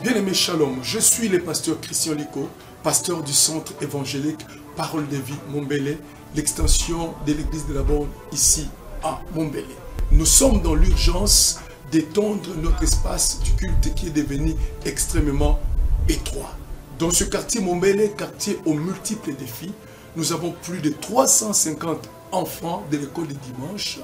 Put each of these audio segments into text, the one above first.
Bien-aimé Shalom, je suis le pasteur Christian Liko, pasteur du centre évangélique Parole de Vie Montbelé, l'extension de l'église de la Bonne ici à Montbelé. Nous sommes dans l'urgence d'étendre notre espace du culte qui est devenu extrêmement étroit. Dans ce quartier Montbelé, quartier aux multiples défis, nous avons plus de 350 enfants de l'école du dimanche,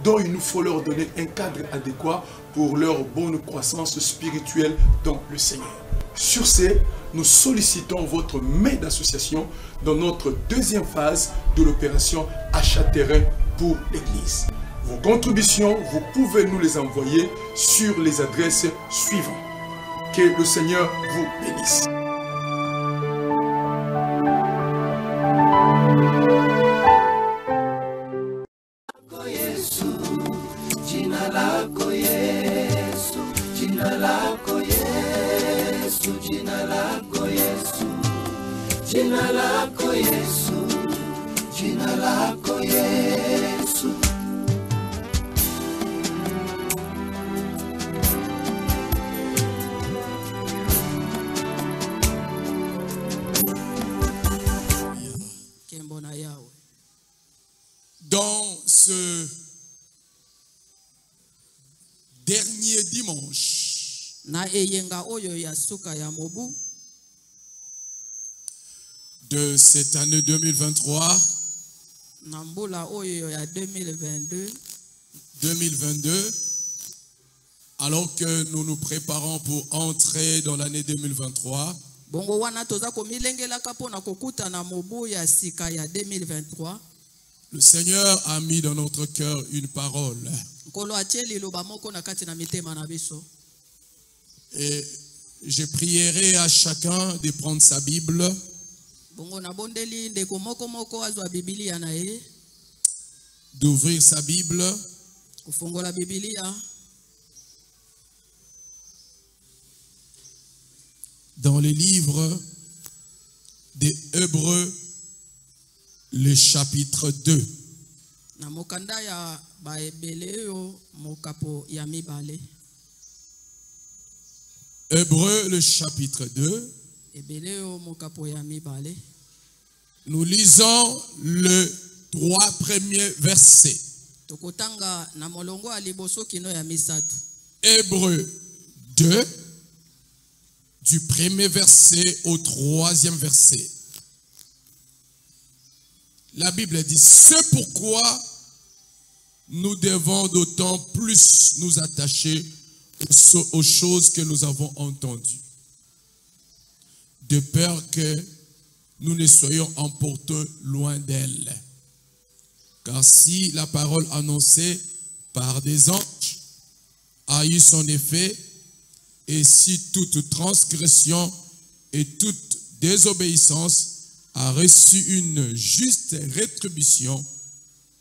dont il nous faut leur donner un cadre adéquat pour leur bonne croissance spirituelle dans le Seigneur. Sur ce, nous sollicitons votre main d'association dans notre deuxième phase de l'opération Achat terrain pour l'Église. Vos contributions, vous pouvez nous les envoyer sur les adresses suivantes. Que le Seigneur vous bénisse. Jina lako Yesu, jina lako Yesu. Dans ce dernier dimanche de cette année 2023, 2022, alors que nous nous préparons pour entrer dans l'année 2023, le Seigneur a mis dans notre cœur une parole. Et je prierai à chacun de prendre sa Bible, d'ouvrir sa Bible dans les livres des Hébreux, le chapitre 2. Hébreux, le chapitre 2. Nous lisons le 3 premiers versets. Hébreux 2, du premier verset au 3e verset. La Bible dit: c'est pourquoi nous devons d'autant plus nous attacher aux choses que nous avons entendues, de peur que nous ne soyons emportés loin d'elle. Car si la parole annoncée par des anges a eu son effet, et si toute transgression et toute désobéissance a reçu une juste rétribution,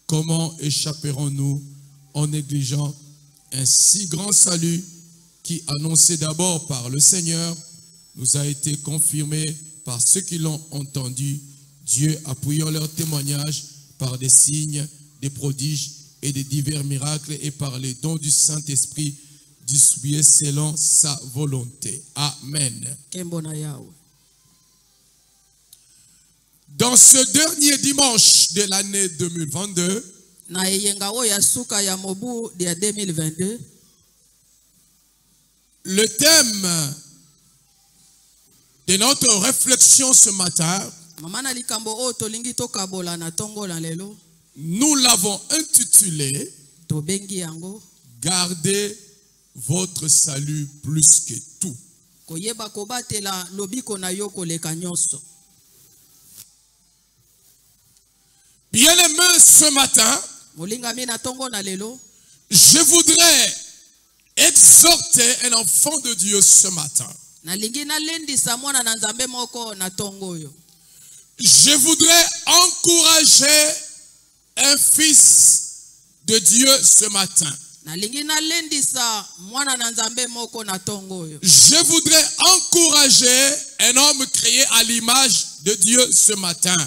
comment échapperons-nous en négligeant un si grand salut qui, annoncé d'abord par le Seigneur, nous a été confirmé par ceux qui l'ont entendu, Dieu appuyant leur témoignage par des signes, des prodiges et des divers miracles et par les dons du Saint-Esprit distribués selon sa volonté. Amen. Dans ce dernier dimanche de l'année 2022, le thème de notre réflexion ce matin, nous l'avons intitulé « Gardez votre salut plus que tout ». Bien-aimé, ce matin, je voudrais exhorter un enfant de Dieu ce matin. Je voudrais encourager un fils de Dieu ce matin. Je voudrais encourager un homme créé à l'image de Dieu ce matin.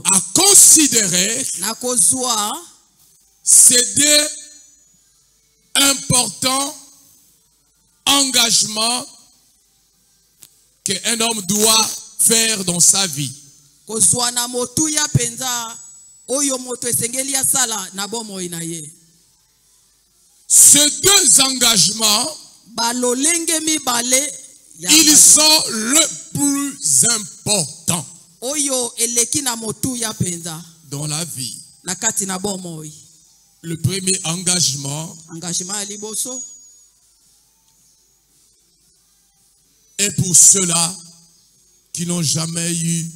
À considérer ces deux important engagement qu'un homme doit faire dans sa vie. Kozwana motuya penza oyo moto esengeli asala na bomoi na ye. Ces deux engagements, Balolenge mibale ya ils sont le plus important oyo eleki na motuya penza dans la vie. na kati na bomoi. Le premier engagement Engagement ya liboso est pour ceux-là qui n'ont jamais eu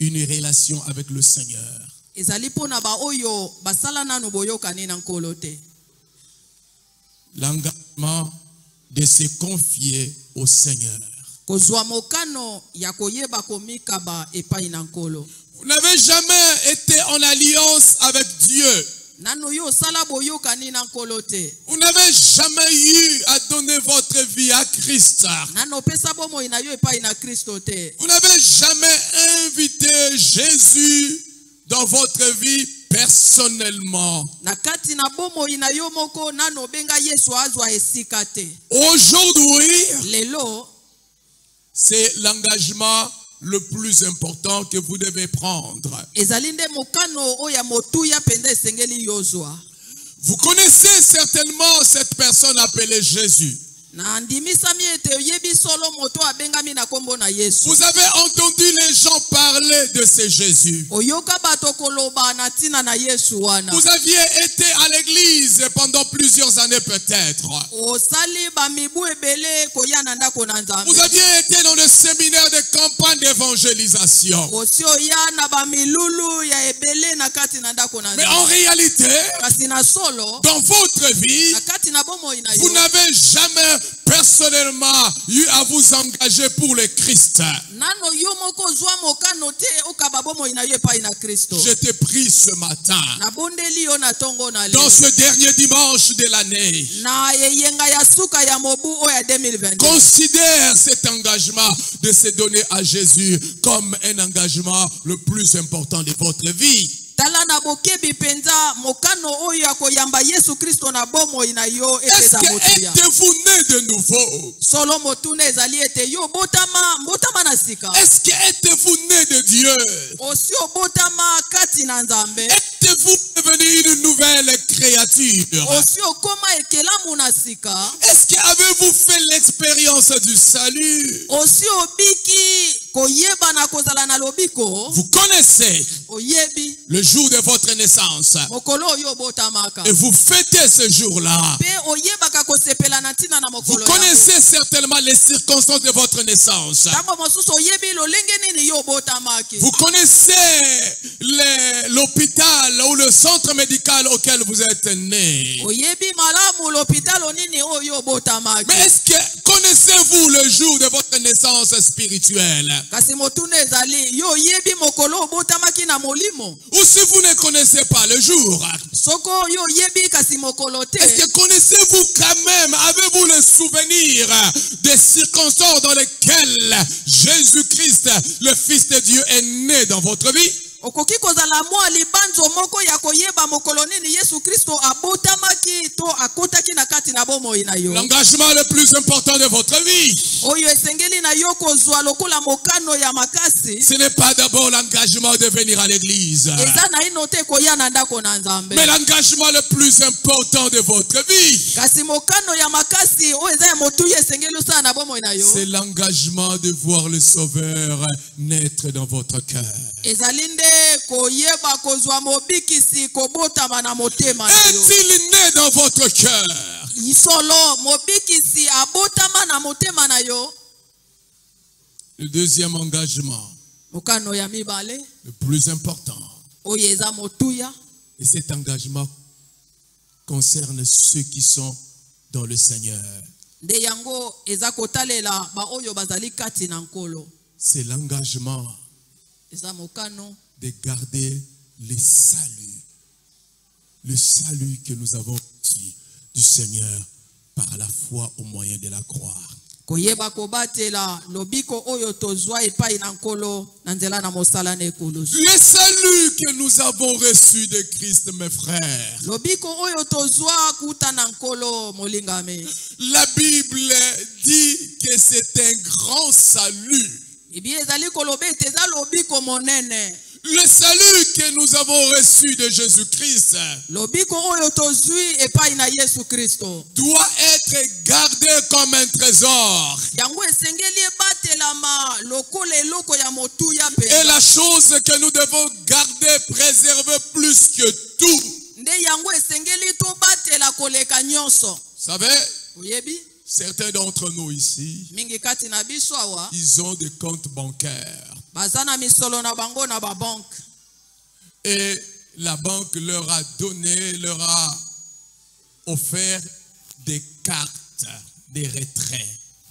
une relation avec le Seigneur. ezali pona ba oyo basala nanu boyokani na nkolo te. L'engagement de se confier au Seigneur. Kozwa mokano ya koyeba komikaba epai na nkolo. Vous n'avez jamais été en alliance avec Dieu. Nanu yo sala boyokani na nkolo te. Vous n'avez jamais eu à donner votre vie à Christ. Nanu pesa bomoi na yo epai na Kristo te. Vous n'avez jamais invité Jésus dans votre vie personnellement. Na kati na bomoi na yo moko nanu benga Yesu azwa esika te. Aujourd'hui, Lelo c'est l'engagement le plus important que vous devez prendre. ezali nde mokano oya motuya penza esengeli yozwa. Vous connaissez certainement cette personne appelée Jésus. Na ndimisa miete yebi solo moto abengami na kombo na Yesu. Vous avez entendu les gens parler de ce Jésus. Oyoka bato koloba na tina na Yesu wana. Vous aviez été à l'église pendant plusieurs années peut-être. Osali ba mibu ebele koya na ndako na Nzambe. Vous aviez été dans le séminaire de campagne d'évangélisation. Osio ya na ba milulu ya ebele na kati na ndako na Mais en Nzambe. réalité, Kasi na solo dans votre vie, na kati na bomoi na vous yo. n'avez jamais personnellement eu à vous engager pour le Christ. Nano yo moko zwa mokano te okaba bomoi na yo epai na Kristo. Je te prie ce matin, Na bondeli yo na tongo na dans lelo. ce dernier dimanche de l'année, Na yeyenga ya suka ya mobu oya 2020. considère cet engagement de se donner à Jésus comme un engagement le plus important de votre vie. Tala na bokebi penza mokano oyo ya koyamba Yesu Kristo na bomoi na yo Est-ce epeza motuya. que êtes-vous né de nouveau? Solo motuna ezali ete yo botama na sika. Est-ce que êtes-vous né de Dieu? Osi obotama kati na Nzambe. Êtes-vous devenu une nouvelle créature? Osi okoma ekelamu na sika. Est-ce que avez-vous fait l'expérience du salut? Osi obiki koyeba na kozala na lobiko. Vous connaissez Oyebi le jour de votre naissance mokolo oyo botamaka. et vous fêtez ce jour-là. Pe oyebaka kosepela na tina na Vous mokolo yango. connaissez certainement les circonstances de votre naissance. Tango mosusu oyebi lolenge nini yo botamaki. Vous connaissez l'hôpital ou le centre médical auquel vous êtes né. Oyebi malamu l'hôpital nini oyo botamaki. Mais est-ce que connaissez-vous le jour de votre naissance spirituelle? Kasi motuna ezali yo oyebi mokolo botamaki na molimo. Ou si vous ne connaissez pas le jour, Soko yo oyebi kasi mokolo te. est-ce que connaissez-vous quand même, avez-vous le souvenir des circonstances dans lesquelles Jésus-Christ, le Fils de Dieu, est né dans votre vie? Okoki kozala mwa libanzo moko ya koyeba mokolo nini Yesu Kristo abotamaki to akotaki na kati na bomoi na yo. L'engagement le plus important de votre vie, Oyo esengeli na yo kozwa lokola mokano ya makasi. ce n'est pas d'abord l'engagement de venir à l'église, Eza na ino te koya na ndako na Nzambe. mais l'engagement le plus important de votre vie, Kasi mokano ya makasi o eza ya motuya esengeli osala na bomoi na yo. c'est l'engagement de voir le Sauveur naître dans votre cœur. Ezali nde koyeba kozwa mobikisi kobotama na motema na yo. Est-il né dans votre cœur? Isolo mobikisi abotama na motema na yo. Le deuxième engagement, Mokano ya mibale le plus important, oyo eza motuya. et cet engagement concerne ceux qui sont dans le Seigneur. Nde yango eza kotalela ba oyo bazali kati na nkolo. C'est l'engagement Eza mokano de garder le salut que nous avons reçu du Seigneur par la foi au moyen de la croix. koyeba kobatela lobiko oyo tozwa epai na nkolo na nzela na mosala na ekulusu. Le salut que nous avons reçu de Christ, mes frères. Lobiko oyo tozwa kuta na nkolo molingame. La Bible dit que c'est un grand salut. Ebi ezali kolobe teza lobiko monene. Le salut que nous avons reçu de Jésus-Christ Lobiko oyo tozwi epai na Yesu Kristo doit être gardé comme un trésor. yango esengeli ebatelama lokola eloko ya motuya Et pe. la chose que nous devons garder, préserver plus que tout. Nde yango esengeli tobatela koleka nyonso. Vous savez, Oyebi certains d'entre nous ici, mingi kati na biso awa ils ont des comptes bancaires. bazana misolo na bango na ba bank. Et la banque leur a donné, leur a offert des cartes, des retraits.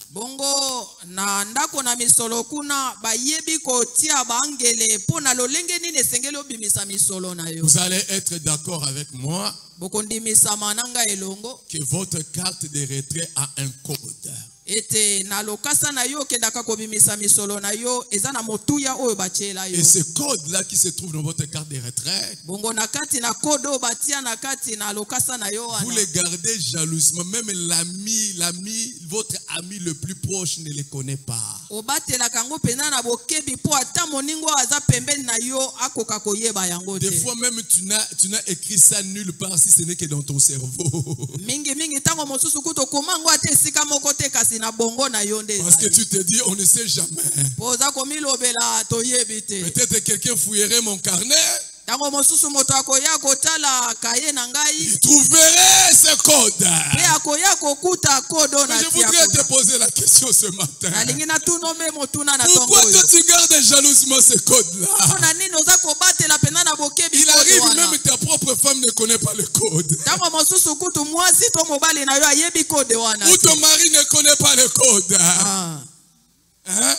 Bongo na ndako na misolo kuna bayebi kotia bangele pona lolenge nini esengeli obimisa misolo na yo. Vous allez être d'accord avec moi Bokondimisa mananga elongo que votre carte de retrait a un code. ete na lokasa na yo kendaka kobimisa misolo na yo eza na motuya oyo batiela yo. Et ce code-là qui se trouve dans votre carte de retrait, Bongo na kati na kodo batia na kati na lokasa na yo vous wana. les gardez jalousement. Même l'ami, votre ami le plus proche ne les connaît pas. Obatela kango pena na bokebi po ata moningo aza pembeni na yo akoka koyeba yango Des te. fois même tu n'as écrit ça nulle part si ce n'est que dans ton cerveau. Mingi tango mosusu kuto komango ate esika moko te kasi na bongo na yo nde Parce que ezali. tu te dis, on ne sait jamais. Poza komilobela toyebi te. Peut-être quelqu'un fouillerait mon carnet, Tango mosusu moto akoya kotala kaye na ngai il trouverait ce code. pe akoya kokuta kodo Mais na je tia voudrais te kuna. poser la question ce matin. Nalingi na tuno me motuna na Pourquoi tongo toi yo. tu gardes jalousement ce code-là? Pona nini oza kobatela pena na bokebi Il arrive kodo wana. même ta propre femme ne connaît pas le code. Tango mosusu kutu mwasi to mobali na yo ayebi kode wana. Ou ton mari ne connaît pas le code. Ah. Hein?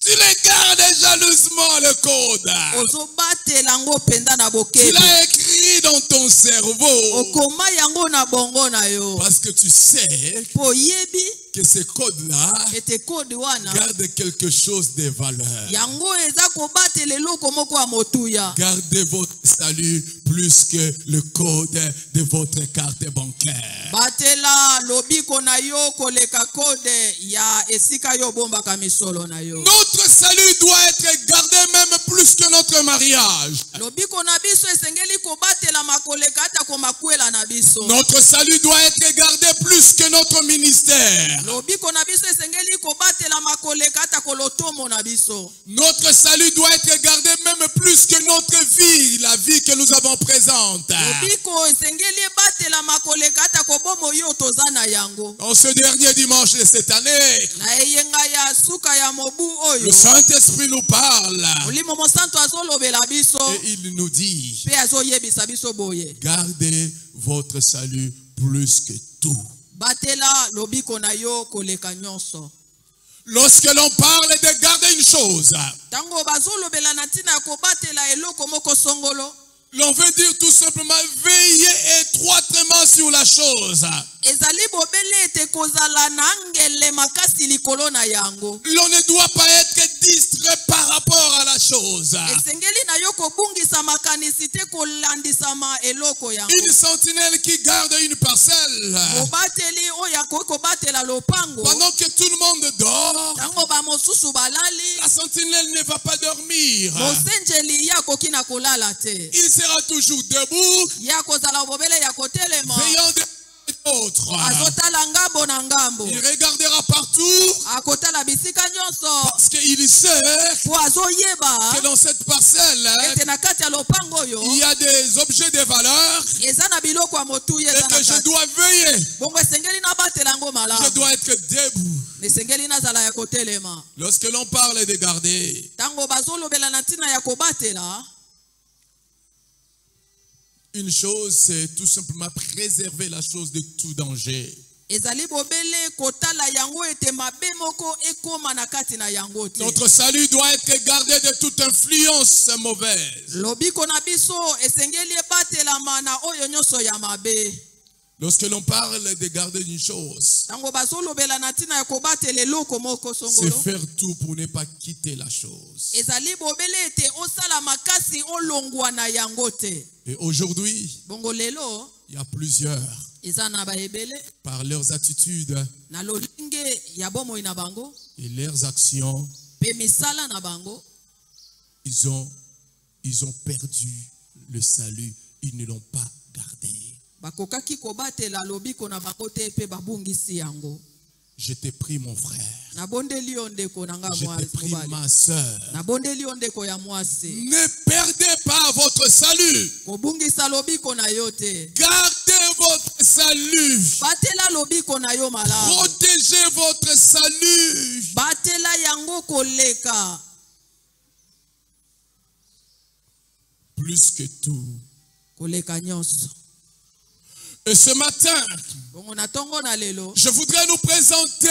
Tu les gardes jalousement le code. Ozobatela ngo penda na Tu bokebi. l'as écrit dans ton cerveau. Okoma yango na bongo na yo. Parce que tu sais Po yebi que ce code-là ete kode wana. garde quelque chose de valeur. Yango eza kobatela eloko moko ya motuya. Gardez votre salut plus que le code de votre carte bancaire. Batela lobiko na yo koleka kode ya esika yo bombaka misolo na yo. Notre salut doit être gardé même plus que notre mariage. Lobiko na biso esengeli kobatela makoleka ata komakwela na biso. Notre salut doit être gardé plus que notre ministère. Lobiko na biso esengeli kobatela makoleka ata kolotomo na biso. Notre salut doit être gardé même plus que notre vie, la vie que nous avons présente. Lobiko esengeli batela makoleka ata kobomo yo toza na yango. En ce dernier dimanche de cette année, Na eyenga ya suka ya mobu le oyo. Saint-Esprit nous parle Olimo mosanto azolobela biso et il nous dit, pe azoyebisa biso boye. gardez votre salut plus que tout. Batela lobiko na yo koleka nyonso. Lorsque l'on parle de garder une chose, Tango bazolobela na ntina ya kobatela eloko moko songolo. l'on veut dire tout simplement veiller étroitement sur la chose. Ezali bobele ete kozala na ngele makasi likolo na yango. L'on ne doit pas être distrait par rapport à la chose. Esengeli na yo kobungisa makanisi te kolandisama eloko yango. Une sentinelle qui garde une parcelle, Kobateli oyo akoki kobatela lopango. pendant que tout le monde dort, Tango ba mosusu balali. la sentinelle ne va pas dormir. Mosenjeli ya koki na kolala te. Il sera toujours debout, Ya kozala bobele ya kotelema. veillant de l'autre. Azotala ngambo na ngambo. Il regardera partout Akotala bisika nyonso. parce qu'il sait Po azoyeba. que dans cette parcelle, Ete na kati ya lopango oyo. il y a des objets de valeur Eza na biloko ya motuya et eza na que je kati. dois veiller. Bongo esengeli nabatela yango Je malamu. dois être debout. Esengeli nazala ya kotelema. Lorsque l'on parle de garder, Tango bazolobela na ntina ya kobatela. une chose, c'est tout simplement préserver la chose de tout danger. Ezali bobele kotala yango ete mabe moko ekoma na kati na yango te. Notre salut doit être gardé de toute influence mauvaise. Lobiko na biso esengeli ebatelama na oyo nyonso ya mabe. Lorsque l'on parle de garder une chose, Tango bazolobela na ntina ya kobatela eloko moko c'est songolo. faire tout pour ne pas quitter la chose. Ezali bobele ete osala makasi olongwa na yango te. Et aujourd'hui, Bongo lelo il y a plusieurs, eza na baebele par leurs attitudes na lolenge ya bomoi na bango et leurs actions, pe misala na bango ils ont perdu le salut. Ils ne l'ont pas gardé. bakokaki kobatela lobiko na bango te pe babungisi yango. Je te prie, mon frère. Nabondeli yo ndeko na nga Je te mwasi prie, mobali. ma soeur. Nabondeli yo ndeko ya mwasi. Ne perdez pas votre salut. Kobungisa lobiko na yo te. Gardez votre salut. Batela lobiko na yo malamu. Protégez votre salut. Batela yango koleka. Plus que tout. Koleka nyonso. Et ce matin, Bongo na tongo na lelo. je voudrais nous présenter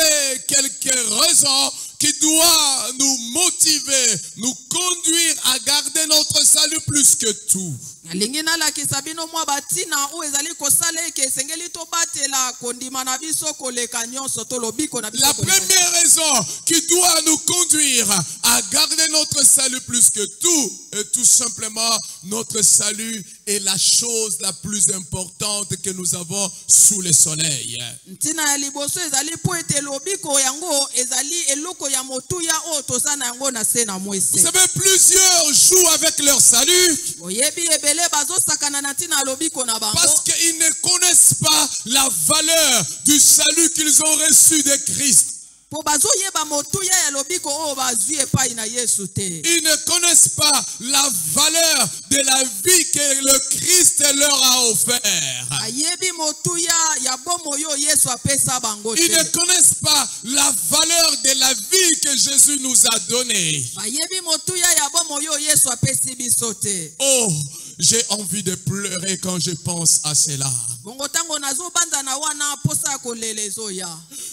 quelques raisons qui doivent nous motiver, nous conduire à garder notre salut plus que tout. Nalingi nalakisa bino mwa batina oyo ezali kosala eke esengeli tobatela kondima na biso koleka nyonso to lobiko na biso. La première raison qui doit nous conduire à garder notre salut plus que tout est tout simplement notre salut est la chose la plus importante que nous avons sous le soleil. Ntina ya liboso ezali po ete lobiko yango ezali eloko ya motuya oyo toza na yango na se na Vous mwese. savez, plusieurs jouent avec leur salut Oyebi ebele bazosakana na ntina ya lobiko na bango. parce qu'ils ne connaissent pas la valeur du salut qu'ils ont reçu de Christ. Po bazoyeba motuya ya lobiko oyo bazwi epai na Yesu te. Ils ne connaissent pas la valeur de la vie que le Christ leur a offert. Ayebi motuya ya bomo yo Yesu apesa bango Ils ne te. connaissent pas la valeur de la vie que Jésus nous a donnée. Ayebi motuya ya bomo yo Yesu apesi biso te. Oh, j'ai envie de pleurer quand je pense à cela. Bongo tango nazo banda na wana posa kolela ezoya.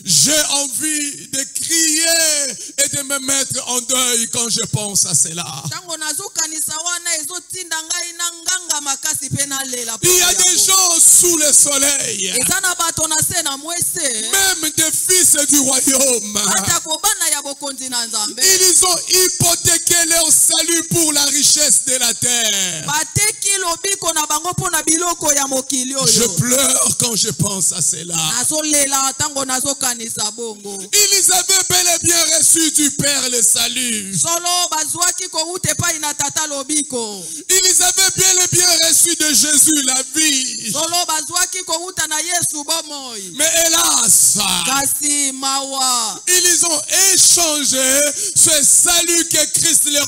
J'ai envie de crier et de me mettre en deuil quand je pense à cela. Tango nazo kanisa wana ezotinda ngai na nganga makasi pe na lela. Il y a des gens sous le soleil, Ezana bato na se na mwese. même des fils du royaume. Ata kobana ya bokonzi na Nzambe. Ils ont hypothéqué leur salut pour la richesse de la terre. Bateki lobiko na bango pona biloko ya mokili Je oyo. pleure quand je pense à cela. Nazo lela tango nazo kanisa bongo. Ils avaient bel et bien reçu du Père le salut. Solo bazwaki kowute epai na tata lobiko. Ils avaient bien et bien reçu de Jésus la vie. Solo bazwaki kowuta na Yesu bomoi. Mais hélas, Kasi mawa. ils ont échangé ce salut que Christ leur a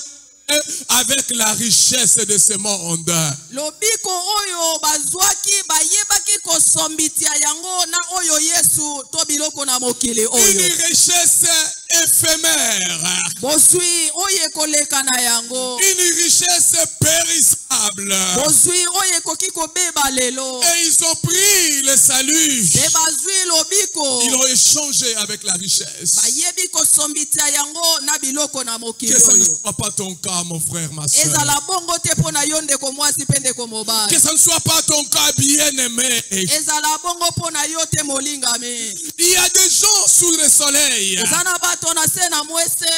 avec la richesse de ce monde. Lobiko oyo bazwaki bayebaki kosombitia yango na oyo Yesu to biloko na mokili Une oyo. richesse éphémère. Bozwi oyo koleka na yango. Une richesse périssable. Bozwi oyo ekoki kobeba lelo. Et ils ont pris le salut. Te bazwi lobiko. Ils ont échangé avec la richesse. Bayebi kosombitia yango na biloko na mokili Que ça ne oyo. soit pas ton cas, mon frère, ma soeur. Ezala bongo te pona yo ndeko mwasi pe ndeko mobali. Que ça ne soit pas ton cas, bien-aimé. Ezala bongo pona yo te molingami. Il y a des gens sous le soleil. Ezana bato na se na mwese.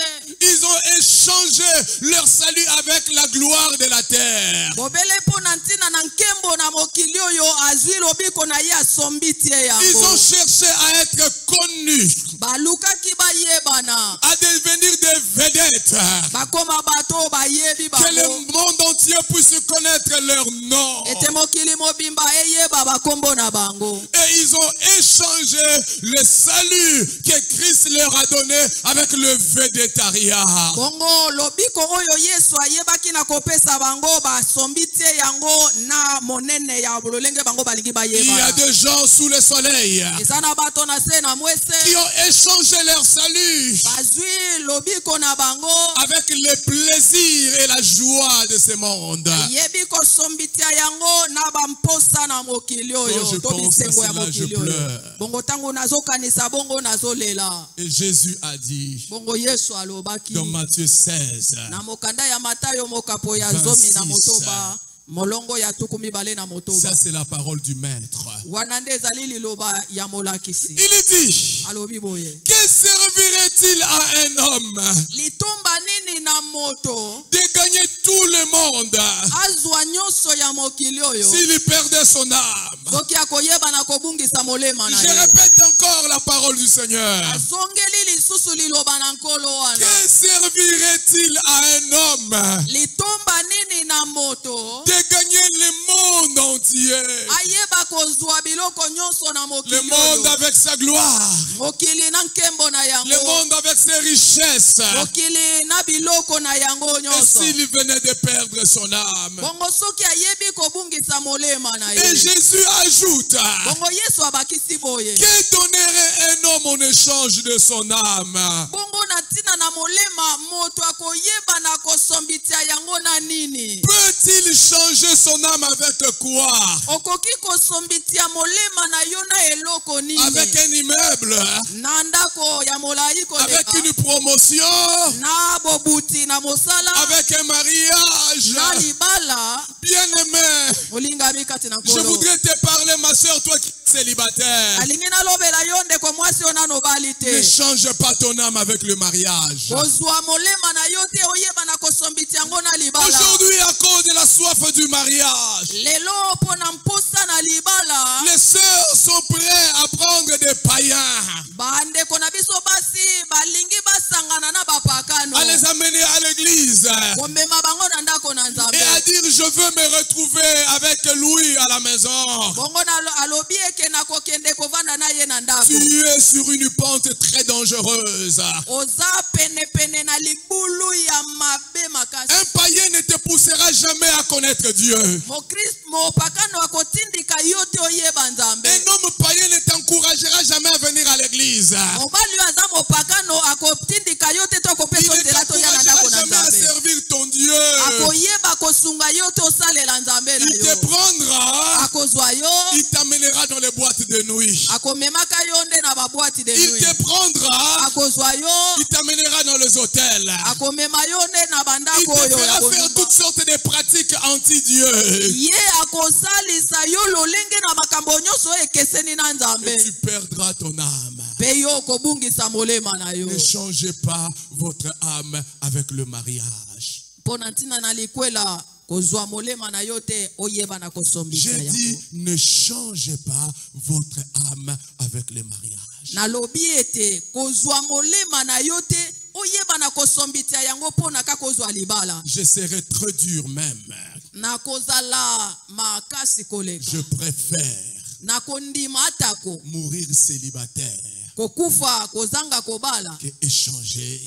Ils ont échangé leur salut avec la gloire de la terre. Bobele pona ntina na nkembo na mokili oyo azwi lobiko na ye asombitie Ils ont yango. cherché à être connus, Balukaki bayebana. à devenir des vedettes. Bakoma bato bayebi Que le bango. monde entier puisse connaître leur nom. Ete mokili mobimba eyeba bakombo na bango. Et ils ont échangé le salut que Christ leur a donné avec le védétariat. Bongo lobiko oyo Yesu ayebaki na kopesa bango basombitie yango na monene ya bololenge bango balingi Il y a bayeba. des gens sous le soleil Ezana bato na se na qui mwese. ont échangé leur salut Bazwi lobiko na bango. avec le plaisir et la joie de ce monde. Yebi kosombitia yango na bamposa na mokili Quand je oyo to pense à bisengo ya cela, je mokili oyo. pleure. Bongo tango nazokanisa bongo nazolela. Et Jésus a dit Bongo Yesu alobaki dans Matthieu 16, na mokanda ya Matayo mokapo ya 26. 10 na motoba molongo ya tuku mibale na motoba. Ça, c'est la parole du maître. Wana nde ezali liloba ya molakisi. Il dit, Alobi boye. que servirait-il à un homme Litumba nini na moto de gagner tout le monde azwa nyonso ya mokili oyo s'il perdait son âme? soki akoyeba na kobungisa molema na Je ye. répète encore la parole du Seigneur. Asongeli lisusu liloba na nkolo wana. Que servirait-il à un homme Litumba nini na moto de gagner le monde entier? ayeba kozwa biloko nyonso na Le mokili monde oyo. avec sa gloire. Mokili na nkembo na Le yango. monde avec ses richesses. Mokili na biloko na yango Et nyonso. s'il venait de perdre son âme? Bongo soki ayebi kobungisa molema na Et ye. Jésus ajoute, Bongo Yesu abakisi boye. que donnerait un homme en échange de son âme? Bongo na tina na molema moto akoyeba na kosombitia yango na nini? Peut-il changer son âme avec quoi? Okoki kosombitia molema na yo na eloko nini? Avec un immeuble? Na ndako ya molai Avec koleka. une promotion? Na bobuti na mosala. Avec un mariage? Na libala. Bien-aimé, Olingami kati na je kolo. voudrais te parler, ma soeur, toi qui es célibataire. Alingi nalobela yo ndeko mwasi ona nobali te. Ne change pas ton âme avec le mariage. Kozwa molema na yo te oyeba na kosombitia yango na libala. Aujourd'hui, à cause de la soif du mariage, Lelo pona mposa na libala. les sœurs sont prêtes à prendre des païens, Bandeko na biso basi balingi basangana na bapakano. à les amener à l'église Komema bango na ndako na et Nzambe. à dire je veux me retrouver avec Louis à la maison. Bongo na alobi eke na kokende kovanda na ye na ndako. Tu es sur une pente très dangereuse. Oza pene pene na libulu ya mabe makasi. Un païen ne te poussera jamais à connaître Dieu. Mo Christ mo pakano akotindika yote oyeba Nzambe. Un homme païen ne t'encouragera jamais à venir à l'église. Mobali aza mo pakano akotindika yote to Il kopesa ne nzela to ya na ndako t'encouragera na jamais à Nzambe. servir ton Dieu. Akoyeba kosunga yote osalela Nzambe na Il te yo. prendra, Akozwa yo. il t'amènera dans les boîtes de nuit. Akomemaka yo nde na babwati de Il nuit. te prendra, Akozwa yo. il t'amènera dans les hôtels. Akomema yo nde na Il bandako te oyo ya fera faire kolimba. toutes sortes de pratiques anti-Dieu. Ye akosalisa yo lolenge na makambo nyonso ekeseni na Et Nzambe. tu perdras ton âme. Pe yo kobungisa molema na yo. Ne changez pas votre âme avec le mariage. Pona ntina na likwela kozwa molema na yo te oyeba na kosombisa J'ai yango. dit, ne changez pas votre âme avec le mariage. Nalobi ete kozwa molema na yo te oyeba na kosombisa yango pona ka kozwa libala. Je serai très dur même. Na kozala makasi koleka. Je préfère Na kondima atako mourir célibataire kokufa kozanga kobala. que échanger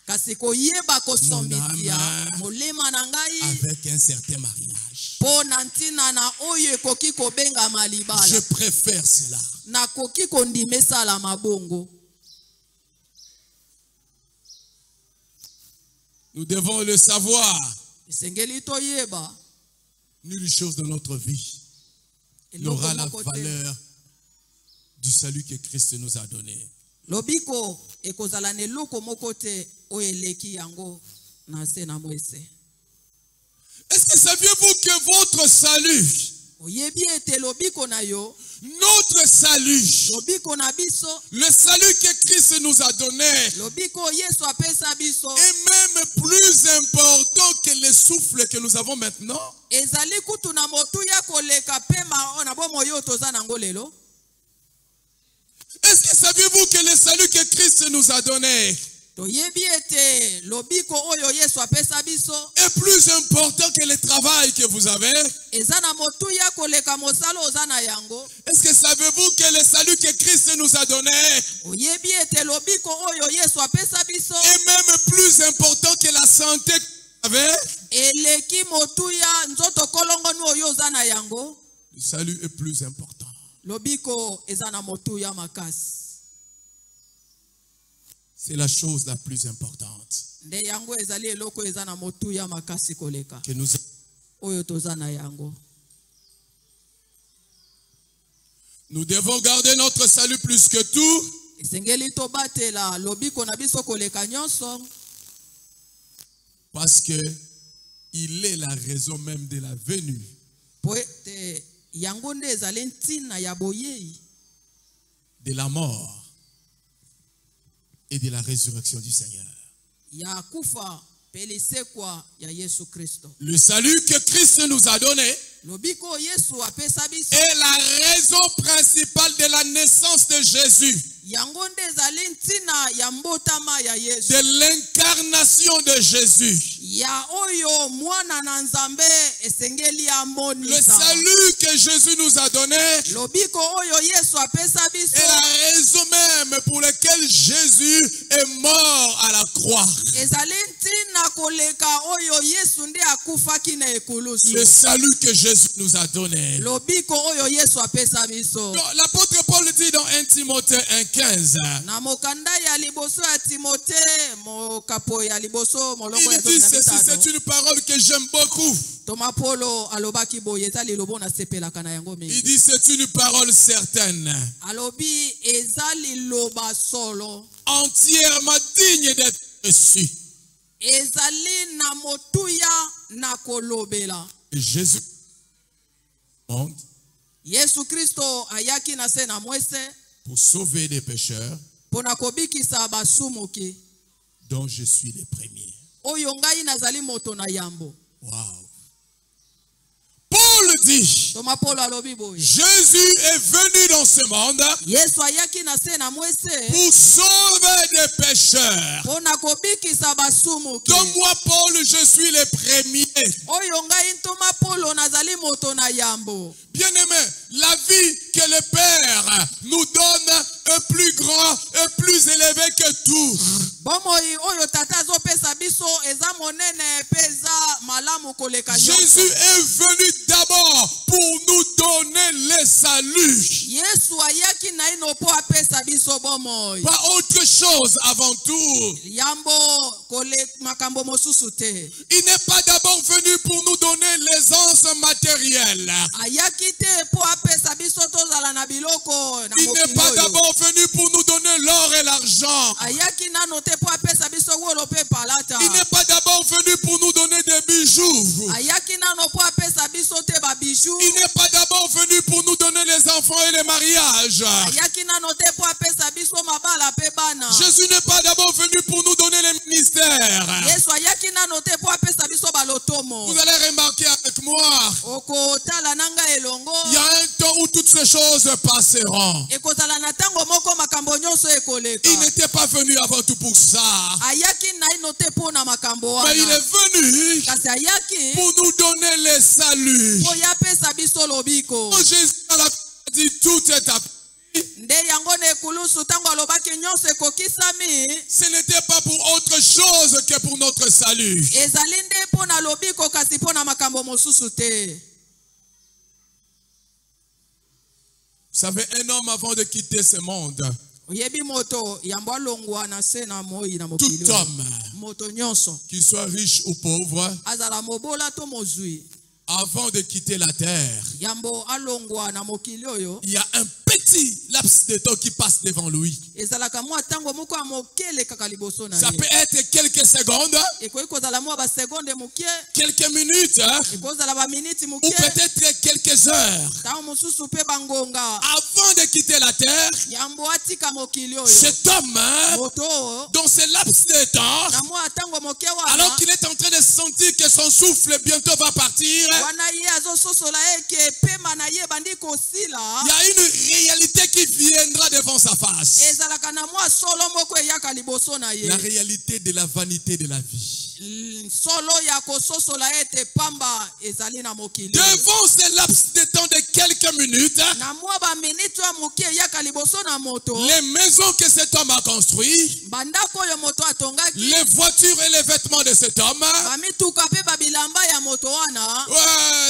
Kasi koyeba kosombitia Mon âme molema na ngai avec un certain mariage. pona ntina na oyo ekoki kobengama Je libala. préfère cela. Nakoki kondimesala mabongo. Nous devons le savoir. Esengeli toyeba Nulle chose de notre vie n'aura la valeur du salut que Christ nous a donné. lobiko ekozala na eloko moko te oyo eleki yango na se na mwese. Est-ce que saviez-vous que votre salut, Oyebi ete lobiko na yo, notre salut, lobiko na biso, le salut que Christ nous a donné lobiko Yesu apesa biso, est même plus important que le souffle que nous avons maintenant? ezali kutu na motuya koleka pema na bomo yo toza nango lelo. Est-ce que saviez-vous que le salut que Christ nous a donné Toyebi ete lobiko oyo Yesu apesa biso est plus important que le travail que vous avez? eza na motuya koleka mosala oza na yango. Est-ce que savez-vous que le salut que Christ nous a donné Oyebi ete lobiko oyo Yesu apesa biso est même plus important que la santé que vous avez? eleki motuya nzoto kolongonu oyo oza na yango. Le salut est plus important. Lobiko eza na motuya makasi. C'est la chose la plus importante Nde yango ezali eloko eza na motuya makasi koleka que nous oyo toza na yango. Nous devons garder notre salut plus que tout. Esengeli tobatela lobiko na biso koleka nyonso Parce que il est la raison même de la venue de la mort et de la résurrection du Seigneur. Le salut que Christ nous a donné est la raison principale de la naissance de Jésus, de l'incarnation de Jésus. Le salut que Jésus nous a donné est la raison même pour laquelle Jésus est mort à la croix. Le salut que Jésus nous a donné. L'apôtre Paul dit dans 1 Timothée 1,15. Il dit ceci, c'est une parole que j'aime beaucoup. Il dit c'est une parole certaine, entièrement digne d'être reçue. Jésus monde pour sauver des pécheurs dont je suis le premier. Wow. Paul dit, Jésus est venu dans ce monde pour sauver des pécheurs. Donc moi, Paul, je suis le premier. Bien-aimé, la vie que le Père nous donne est plus grand et plus élevé que tout. Jésus est venu d'abord pour nous donner le salut. Pas autre chose avant tout. Il n'est pas d'abord venu pour nous donner l'aisance matérielle. Il n'est pas d'abord venu pour nous donner l'or et l'argent. Il n'est pas d'abord venu pour nous donner des bijoux. Il n'est pas d'abord venu pour nous donner les enfants et les mariages. Jésus n'est pas d'abord venu pour nous donner les ministères. Vous allez remarquer avec moi, il y a un temps où toutes ces choses passeront. Il n'était pas venu avant tout pour ça. Mais il est venu pour nous donner le salut. Quand Jésus a dit tout est accompli, ce n'était pas pour autre chose que pour notre salut. Vous savez, un homme avant de quitter ce monde, tout homme, qu'il soit riche ou pauvre, avant de quitter la terre, il y a un petit laps de temps qui passe devant lui. Ça peut être quelques secondes, quelques minutes, ou peut-être quelques heures. Avant de quitter la terre, cet homme, dans ce laps de temps, alors qu'il est en train de sentir que son souffle bientôt va partir, il y a une réalité qui viendra devant sa face. La réalité de la vanité de la vie. Devant ce laps de temps de quelques minutes, les maisons que cet homme a construites, les voitures et les vêtements de cet homme,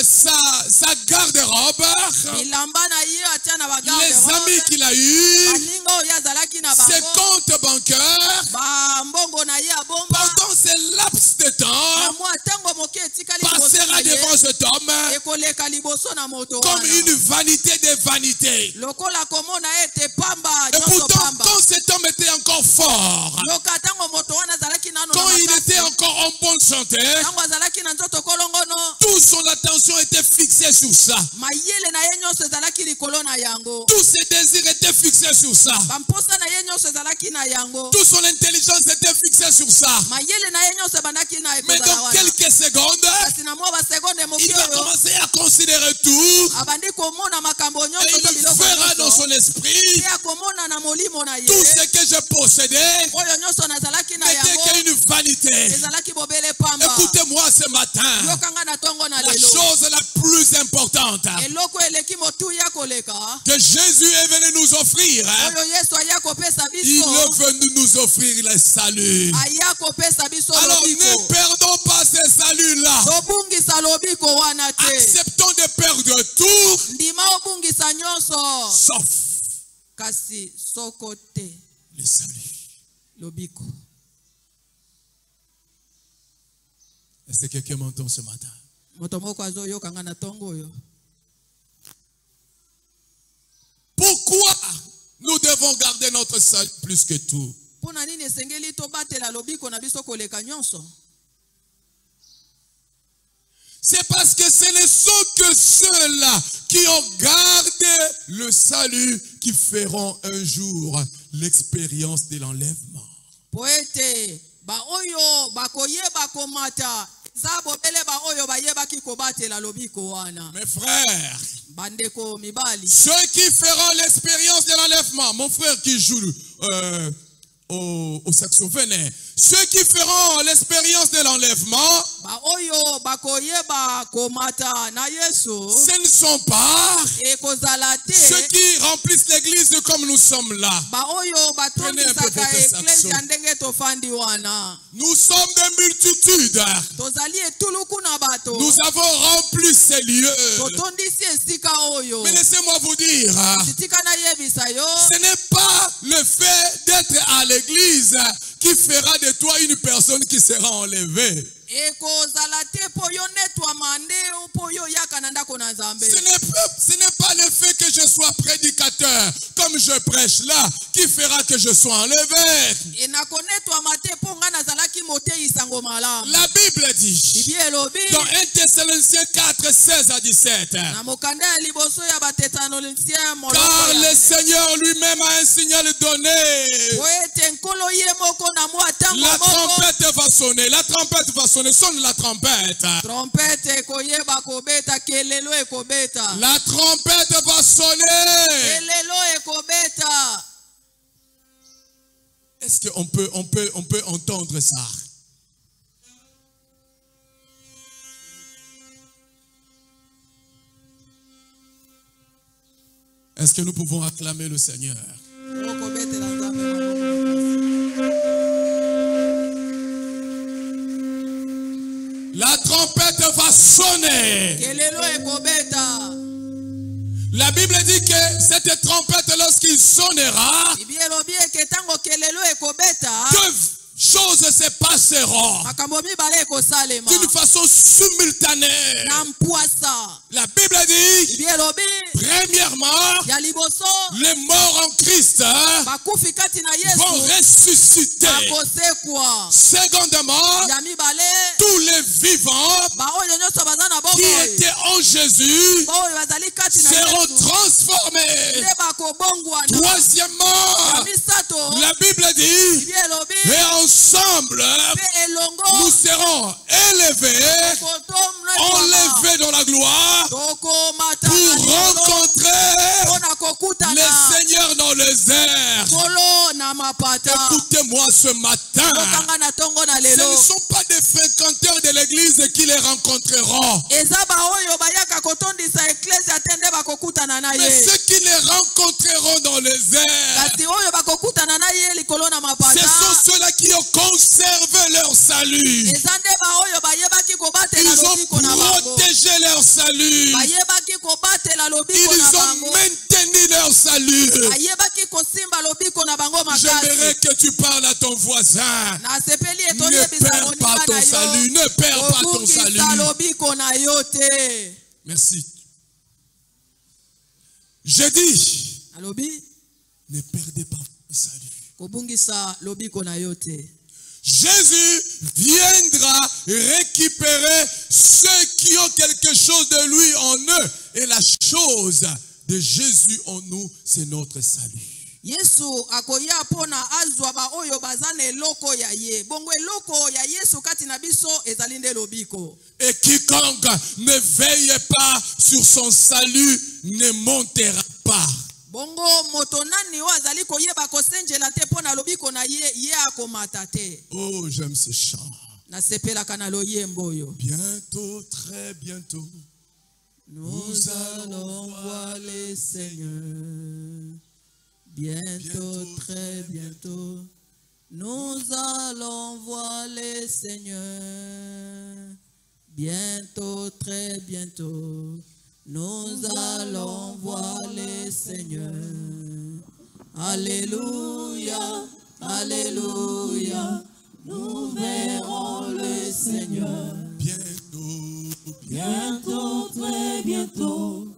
sa garde-robe, les amis qu'il a eus, ses comptes bancaires, pendant ce laps de temps, passera devant cet homme comme une vanité des vanités. Et pourtant, quand cet homme était encore fort, quand il était encore en bonne santé, fixé sur ça. bamposa na ye nyonso ezalaki na yango Toute son intelligence était fixée sur ça. mayele na ye nyonso ebandaki na Mais ekozala dans wana quelques secondes, kasi na mwa basekonde moki il va oyo commencer à considérer tout abandi komona makambo et nyonso to il biloko verra dans nyonso son esprit pe akomona na molimo na ye tout ce que je possédais oyo nyonso nazalaki na n'était yango qu'une vanité. ezalaki bobele pamba Écoutez-moi ce matin. yokanga na ntongo na La lelo chose la plus importante eloko eleki motuya koleka que Jésus est venu nous offrir, oyo yesu aya kopesa il biso est venu nous offrir le salut. aya kopesa biso Alors lobiko ne perdons pas ce salut-là. tobungisa lobiko wana te Acceptons de perdre tout, ndima obungisa nyonso sauf kasi soko te le salut. lobiko. Est-ce que quelqu'un m'entend ce matin? Moto moko azoyokanga na ntongo oyo Pourquoi nous devons garder notre salut plus que tout? mpona nini esengeli tobatela lobiko na biso koleka nyonso? C'est parce que ce ne sont que ceux-là qui ont gardé le salut qui feront un jour l'expérience de l'enlèvement. Po ete baoyo bakoyeba komata za bobele baoyo bayebaki kobatela lobiko wana. Mes frères, Bandeko mibali, ceux qui feront l'expérience de l'enlèvement, mon frère qui joue au saxophone, ceux qui feront l'expérience de l'enlèvement, baoyo bakoyeba komata na Yesu ce ne sont pas ekozala te ceux qui remplissent l'église comme nous sommes là. baoyo Prenez un peu batondisaka votre saxo. eklesia ndenge tofandi wana. Nous sommes des multitudes. Tozali etuluku na bato Nous avons rempli ces lieux. totondisi esika oyo Mais laissez-moi vous dire, titika na yebisa yo ce n'est pas le fait d'être à l'église qui fera de toi une personne qui sera enlevée. ekozala te po yo netwama nde po yo yaka na ndako na Nzambe. Ce n'est pas le fait que je sois prédicateur, comme je prêche là, qui fera que je sois enlevé. enakonetwama te po nga nazalaki moteisa ngo malamu. La Bible dit, Bibi elobi dans 1 Thessaloniciens 4, 16 à 17, na mokanda ya liboso ya batesaloniciens moloko car ya le Seigneur lui-même a un signal donné. po ete nkolo ye moko na mwa ntango La moko trompette va sonner, la trompette va sonner, sonne la trompette. trompete ekoyeba kobeta kelelo ekobeta La trompette va sonner. kelelo ekobeta. Est-ce qu'on peut entendre ça? Est-ce que nous pouvons acclamer le Seigneur? Okobetela Nzambe maboko. La trompette va sonner. kelelo ekobeta. La Bible dit que cette trompette, lorsqu'il sonnera, Bibi elobi eke ntango kelelo ekobeta deux choses se passeront makambo mibale ekosalema d'une façon simultanée. na mpwasa. La Bible dit, Bibi elobi premièrement, ya liboso les morts en Christ bakufi kati na vont Yesu ressusciter. bakosekwa. Secondement, Ya mibale tous les vivants baoyo nyonso baza na qui bomoi étaient en Jésus baoyo bazali kati na seront Yesu transformés. nde bakobongwana. Ya Troisièmement, misato la Bible dit, Bibi elobi et ensemble, mpe elongo nous serons élevés, enlevés dans la gloire tokomata pour rencontrer mpona kokutana le Seigneur dans les airs. kolo na mapata. Écoutez-moi ce matin. Okanga na tongo na Ce lelo ne sont pas des fréquenteurs de l'église qui les rencontreront. eza baoyo bayaka kotondisa eklesia te nde bakokutana na Mais ye ceux qui les rencontreront dans les airs, kasi oyo bakokutana na ye likolo na ce mapata sont ceux-là qui ont conservé leur salut. eza nde baoyo bayebaki kobatela Ils ont lobiko na bango protégé leur salut. bayebaki kobatela lobiko Ils na ont bango maintenu leur salut. bayebaki kosimba lobiko na bango J'aimerais makasi. que tu parles à ton voisin. nasepeli ete Ne oyebisa perds pas moninga ton na salut. yo Ne perds pas ton kobungisa salut. lobiko na yo te. Merci. Je dis, alobi ne perdez pas votre salut. kobungisa lobiko na yo te. Jésus viendra récupérer ceux qui ont quelque chose de lui en eux. Et la chose de Jésus en nous, c'est notre salut. Yesu akoya pona azwa ba oyo bazana eloko ya ye. Bongo eloko ya Yesu kati na biso ezali nde lobiko. Et quiconque ne veille pas sur son salut ne montera pas. Bongo moto nani wa azali koyeba kosenjela te pona lobiko na ye akomata te. Oh, j'aime ce chant. Na sepela kana loyembo yo. Bientôt, très bientôt, Nous allons voir le Seigneur. Bientôt, très bientôt, nous allons voir le Seigneur. Bientôt, très bientôt, nous allons voir le Seigneur. Alléluia, alléluia, nous verrons le Seigneur. Bientôt, très bientôt,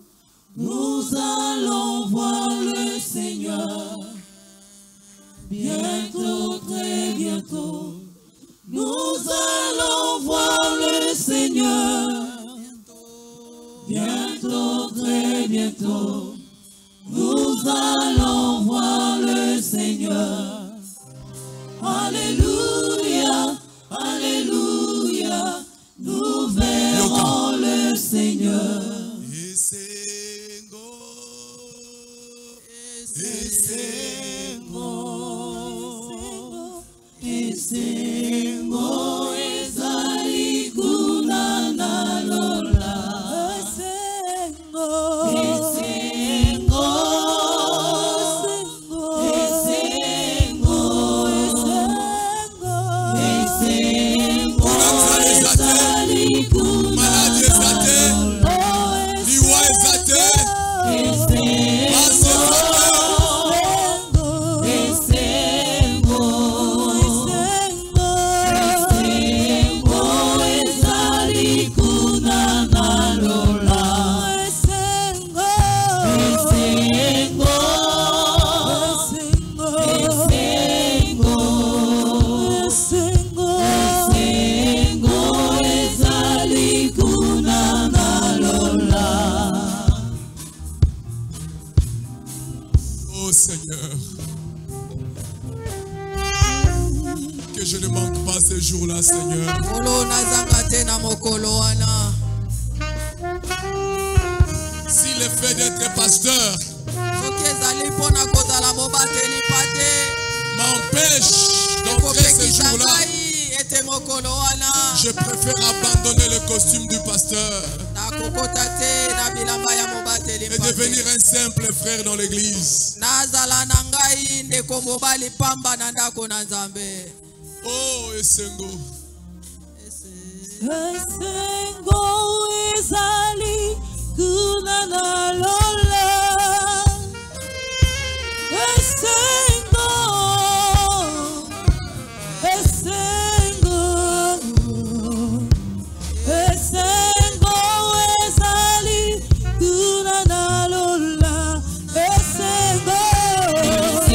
nous allons voir le Seigneur. Bientôt, très bientôt, nous allons voir le Seigneur. Bientôt, très bientôt, nous allons voir le Seigneur. Alléluia, alléluia, nous verrons le Seigneur. Esengo ezali kuna na lola. Esengo ezali kuna jour-là, Seigneur. Si le fait d'être pasteur m'empêche d'entrer ce jour-là, je préfère abandonner le costume du pasteur et devenir un simple frère dans l'église. Oh, Esengo. Esengo ezali kuna na lola. Esengo, Esengo, Esengo ezali kuna na lola. Esengo, Esengo,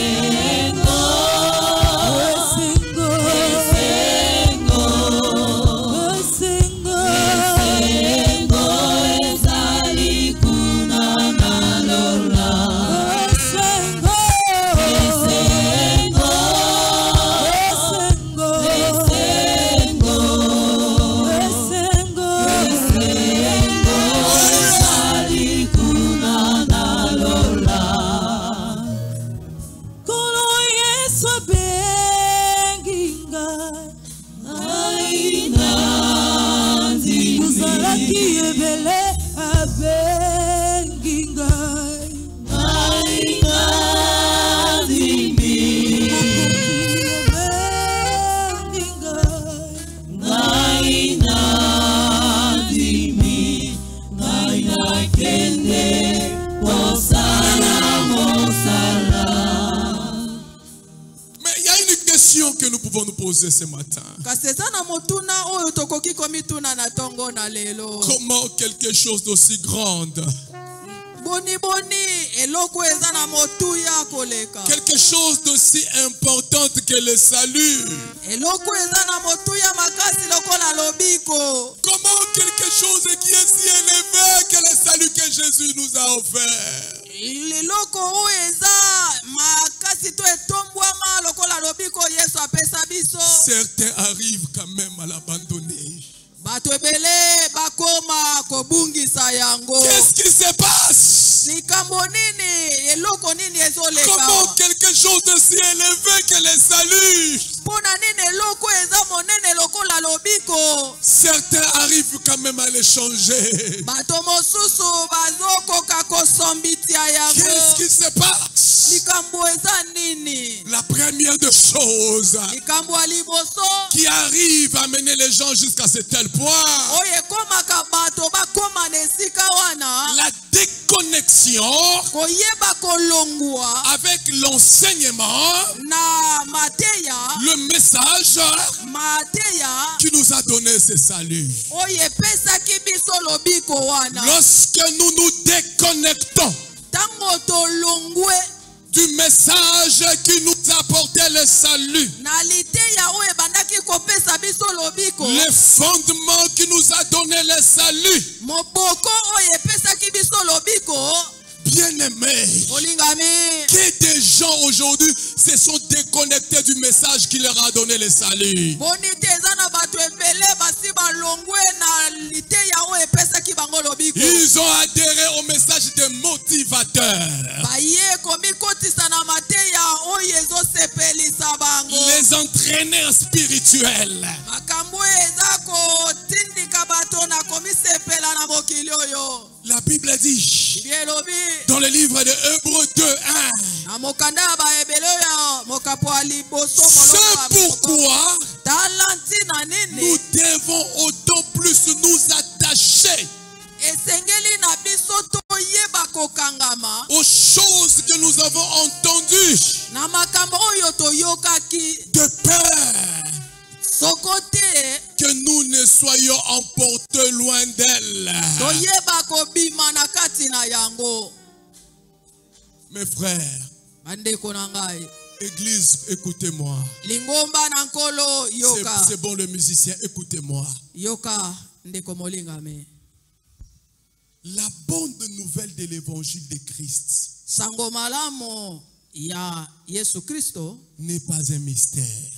que nous pouvons nous poser ce matin. Comment quelque chose d'aussi grand, quelque chose d'aussi important que le salut, comment quelque chose qui est si élevé que le salut que Jésus nous a offert, leloko oyo eza makasi to etombwama lokola lobiko Yesu apesa biso. Certains arrivent quand même à l'abandonner. Bato ebele bakoma kobungisa yango. Qu'est-ce qui se passe? Likambo nini eloko nini ezoleka? Comment quelque chose de si élevé que les saluts? Pona nini eloko eza monene lokola lobiko? Certains arrivent quand même à les changer. Bato mosusu bazokoka kosombitia yango. Qu'est-ce qui se passe? Likambo eza nini? La première des choses Likambo aliboso qui arrive à mener les gens jusqu'à ce tel point, oye komaka bato bakoma nesika wana la déconnexion koyeba kolongwa avec l'enseignement, na mateya le message qui nous a donné ce salut. oye pesaki biso lobiko wana. Lorsque nous nous déconnectons Tango tolongwe du message qui nous apportait le salut, na liteya oye bandaki kopesa biso lobiko, le fondement qui nous a donné le salut, moboko oye pesaki biso lobiko, bien-aimés, olingami que des gens aujourd'hui se sont déconnectés du message qui leur a donné le salut. bonite eza na bato ebele basi balongwe na liteya oye pesaki bango lobiko. Ils ont adhéré au message des motivateurs, Baye komikotisa na mateya oyo ezosepelisa bango. les entraîneurs spirituels. Makambo eza kotindika bato na komisepela na mokili oyo. La Bible dit Bielobi dans le livre de Hébreux 2:1, na mokanda ya baebele oyo mokapo ya liboso c'est pourquoi talanti na nous nini devons autant plus nous attacher esengeli na biso toyeba kokangama aux choses que nous avons entendues, na makambo oyo toyokaki, de peur soko te que nous ne soyons emportés loin d'elle. toyeba kobima na kati na yango. Mes frères, Bandeko na ngai, Église, écoutez-moi. lingomba na nkolo yoka C'est bon, le musicien, écoutez-moi. yoka ndeko molingame. La bonne nouvelle de l'évangile de Christ Sango malamu ya Yesu Kristo n'est pas un mystère.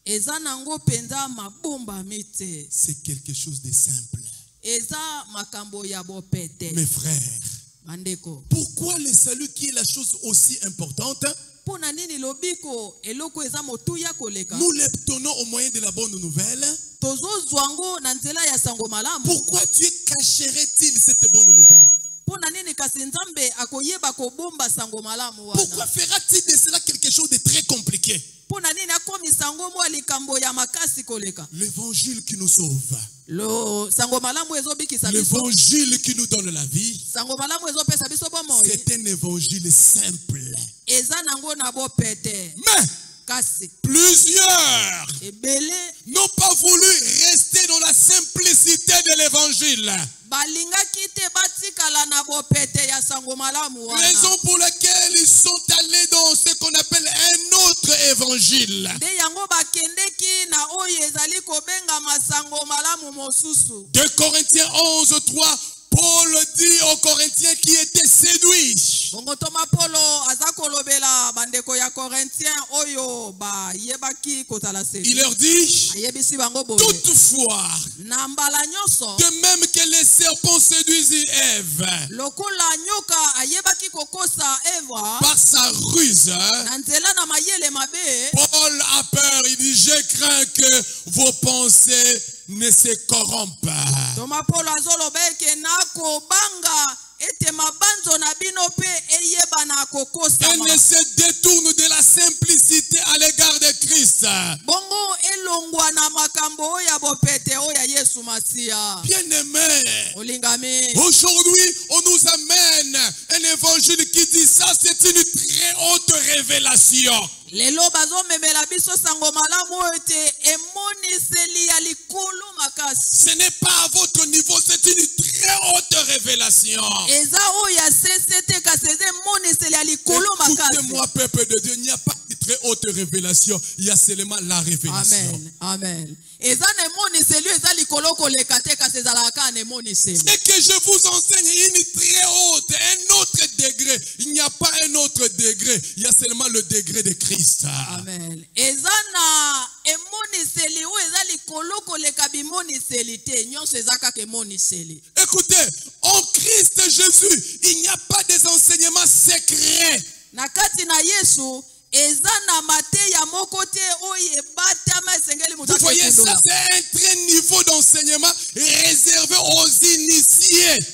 eza nango penza mabomba mite, C'est quelque chose de simple. eza makambo ya bopete. Mes frères, Bandeko, pourquoi le salut qui est la chose aussi importante, pona nini lobiko eloko eza motuya koleka nous l'obtenons au moyen de la bonne nouvelle? tozozwango na nzela ya sango malamu? Pourquoi Dieu cacherait-il cette bonne nouvelle? Pona nini kasi Nzambe akoyeba kobomba sango malamu wana? Pourquoi fera-t-il de cela quelque chose de très compliqué? Pona nini akomisa ngo mwa likambo ya makasi koleka? L'évangile qui nous sauve, Lo sango malamu ezobikisa biso, l'évangile qui nous donne la vie, sango malamu ezopesa biso bomoi, c'est un évangile simple. eza nango na bopete. Mais Kasi plusieurs ebele n'ont pas voulu rester dans la simplicité de l'évangile. balingaki te batikala na bopete ya sango malamu wana. Raison pour laquelle ils sont allés dans ce qu'on appelle un autre évangile. Nde yango bakendeki na oyo ezali kobenga masango malamu mosusu. 2 Corinthiens 11:3, Paul dit aux Corinthiens qui étaient séduits, Bongo toma Polo aza kolobela bandeko ya Corinthiens oyo ba yebaki kotala se. il leur dit, Ayebisi bango boye. toutefois, Na mbala nyonso de même que les serpents séduisent Ève lokola nyoka ayebaki kokosa Eva par sa ruse, na nzela na mayele mabe, Paul a peur, il dit, je crains que vos pensées ne se corrompent. toma Polo azolobeke na kobanga ete mabanzo na bino pe eyeba na kokosa Et ne se détourne de la simplicité à l'égard de Christ. bongo elongwa na makambo oyo ya bopete oyo ya Yesu Masia. Bien-aimés, Olingami, aujourd'hui, on nous amène un évangile qui dit ça, c'est une très haute révélation. lelo bazomemela biso sango malamu oyo te emoniseli ya likolo makasi. Ce n'est pas à votre niveau, c'est une très haute révélation. Eza oyo ya sese te kasi eza emoniseli ya likolo makasi. Écoutez-moi, peuple de Dieu, il n'y a pas de très haute révélation, il y a seulement la révélation. Amen. Amen. Eza ne moni selu eza likolo koleka te kasi ezalaka ne moni selu. C'est que je vous enseigne une très haute, un autre degré. Il n'y a pas un autre degré. Il y a seulement le degré de Christ. Amen. Eza na emoni seli o eza likolo koleka bimoni seli te nyonso eza kaka emoni seli. Écoutez, en Christ Jésus, il n'y a pas des enseignements secrets. Na kati na Yesu eza na mateya moko te oye batama esengeli Vous mutaki voyez, kundula. ça c'est un très niveau d'enseignement réservé aux initiés.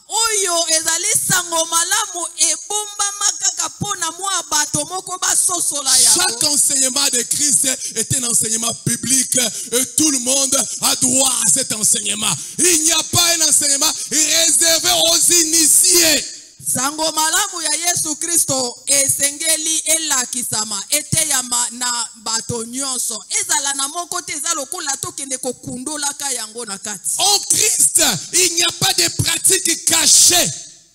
Oyo ezali sango malamu ebomba makaka pona mwa bato moko basosola Chaque yango. enseignement de Christ est un enseignement public et tout le monde a droit à cet enseignement. Il n'y a pas un enseignement réservé aux initiés. Sango malamu ya Yesu Kristo esengeli elakisama eteyama na bato nyonso. Ezala na moko te eza lokola tokende kokundolaka yango na kati. En Christ, il n'y a pas de pratiques cachées.